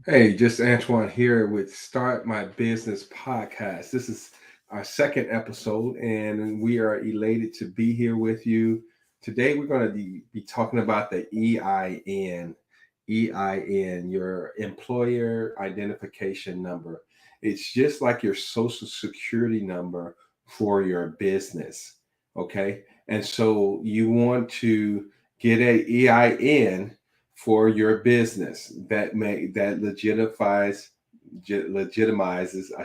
Hey, just Antoine here with Start My Business podcast. This is our second episode, and we are elated to be here with you. Today, we're going to be talking about the EIN. EIN, your employer identification number. It's just like your social security number for your business. Okay. And so you want to get a EIN for your business that legitimizes, I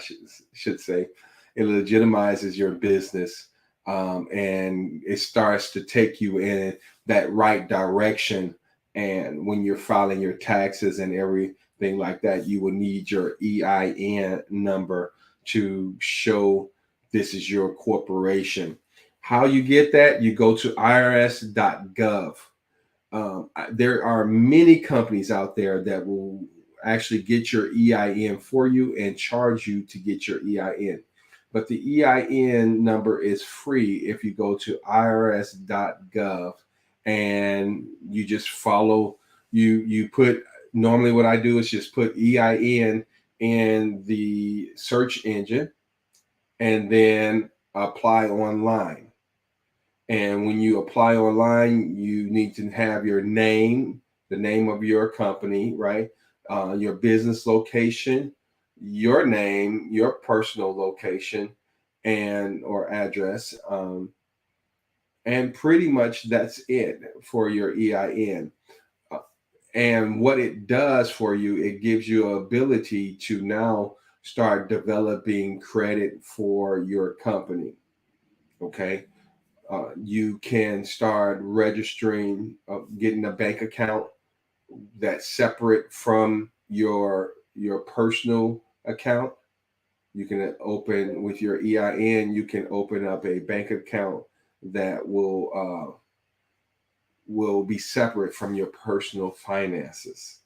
should say, it legitimizes your business, and it starts to take you in that right direction. And when you're filing your taxes and everything like that, you will need your EIN number to show this is your corporation. How you get that? You go to irs.gov. There are many companies out there that will actually get your EIN for you and charge you to get your EIN. But the EIN number is free if you go to irs.gov and you just follow. You put, normally what I do is just put EIN in the search engine and then apply online. And when you apply online, you need to have your name, the name of your company, right? Your business location, your name, your personal location, and or address, and pretty much that's it for your EIN. Uh, And what it does for you, it gives you ability to now start developing credit for your company. Okay, you can start registering, getting a bank account that's separate from your personal account. You can open with your EIN. You can open up a bank account that will be separate from your personal finances.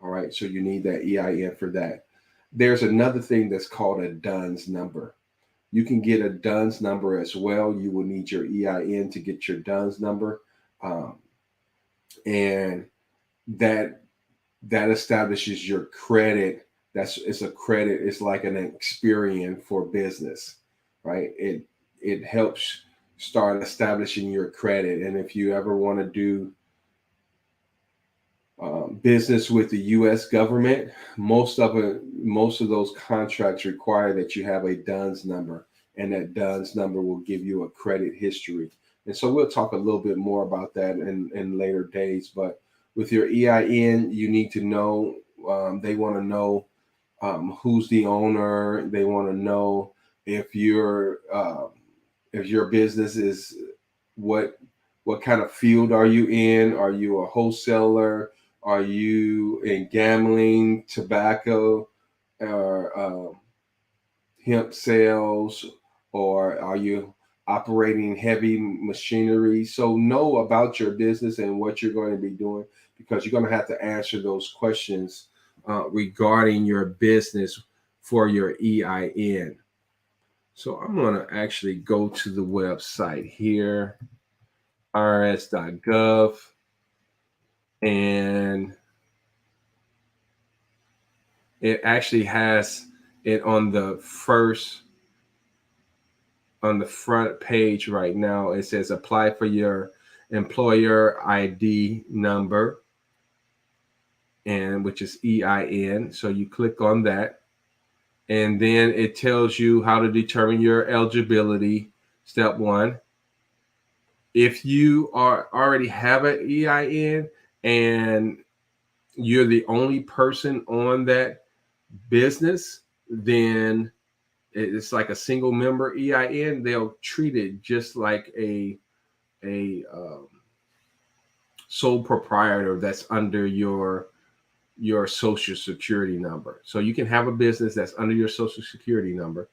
All right, so you need that EIN for that. There's another thing that's called a DUNS number. You can get a DUNS number as well. You will need your EIN to get your DUNS number, um, and that that establishes your credit. It's a credit. It's like an Experian for business, right? It helps start establishing your credit. And if you ever want to do business with the U.S. government, most of those contracts require that you have a DUNS number, and that DUNS number will give you a credit history. And so we'll talk a little bit more about that in later days. But with your EIN, you need to know. They want to know who's the owner. They want to know if if your business is what what kind of field are you in? Are you a wholesaler? Are you in gambling, tobacco, or hemp sales, or are you operating heavy machinery? So know about your business and what you're going to be doing, because you're going to have to answer those questions regarding your business for your EIN. So I'm going to actually go to the website here, irs.gov, and it actually has it on the front page right now. It says apply for your employer ID number, and which is EIN. So you click on that, and then it tells you how to determine your eligibility. Step one, if you are already have an EIN and you're the only person on that business, then it's like a single member EIN. They'll treat it just like a sole proprietor that's under your social security number. So you can have a business that's under your social security number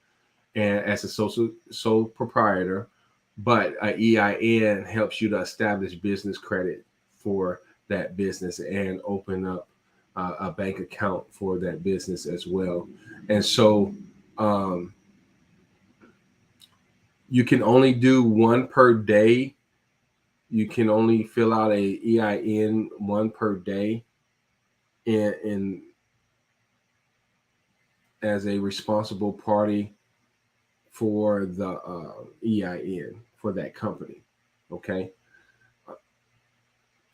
and as a social sole proprietor, but a EIN helps you to establish business credit for that business and open up a bank account for that business as well. And so um, you can only do one per day. You can only fill out a EIN one per day, and as a responsible party for the EIN for that company. Okay.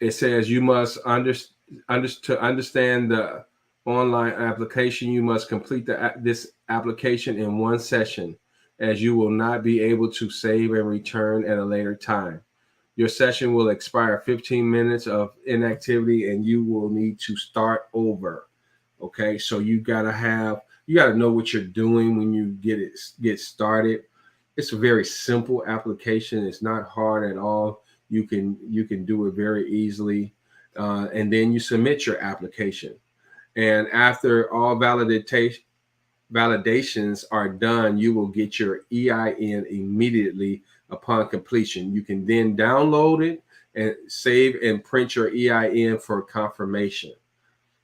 It says you must to understand the online application, you must complete this application in one session, as you will not be able to save and return at a later time. Your session will expire 15 minutes of inactivity and you will need to start over. Okay, so you gotta know what you're doing when you get started. It's a very simple application. It's not hard at all. You can do it very easily, and then you submit your application. And after all validations are done, you will get your EIN immediately upon completion. You can then download it and save and print your EIN for confirmation.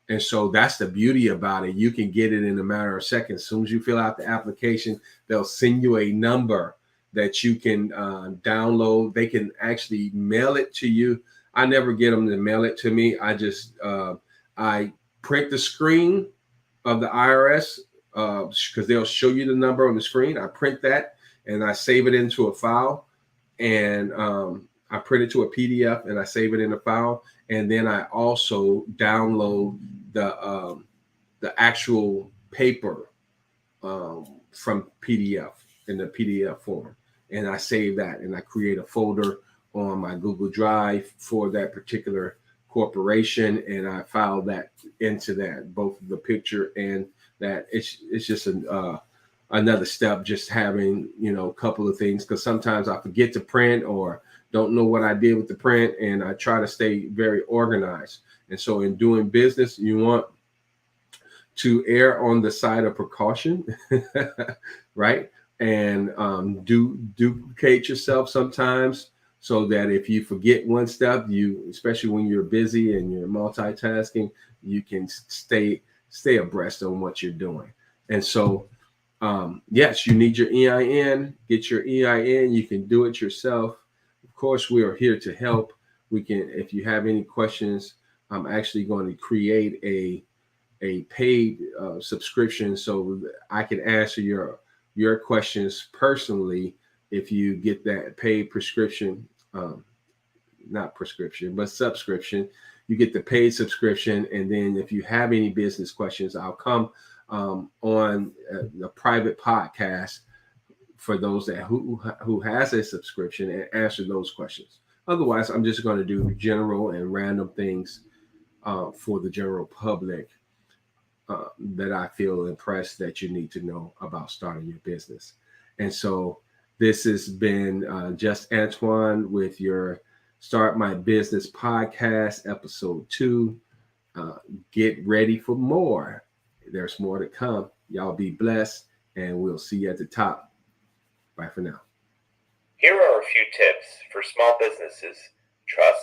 And so that's the beauty about it. You can get it in a matter of seconds. As soon as you fill out the application, they'll send you a number that you can download. They can actually mail it to you. I never get them to mail it to me. I print the screen of the IRS because they'll show you the number on the screen. I print that and I save it into a file, and I print it to a PDF and I save it in a file. And then I also download the actual paper from PDF in the PDF form, and I save that, and I create a folder on my Google Drive for that particular corporation, and I file that into that, both the picture and that. It's just another step, just having a couple of things, because sometimes I forget to print or don't know what I did with the print, and I try to stay very organized. And so in doing business, you want to err on the side of precaution, right? And duplicate yourself sometimes, so that if you forget one step, especially when you're busy and you're multitasking, you can stay abreast on what you're doing. And so, yes, you need your EIN. Get your EIN. You can do it yourself. Of course, we are here to help. If you have any questions, I'm actually going to create a paid subscription so that I can answer your questions personally. If you get that paid prescription, not prescription, but subscription, you get the paid subscription. And then if you have any business questions, I'll come on the private podcast for those who has a subscription and answer those questions. Otherwise, I'm just going to do general and random things for the general public that I feel impressed that you need to know about starting your business. And so this has been Just Antoine with your Start My Business podcast, episode 2. Get ready for more. There's more to come. Y'all be blessed, and we'll see you at the top. Bye for now. Here are a few tips for small businesses. Trust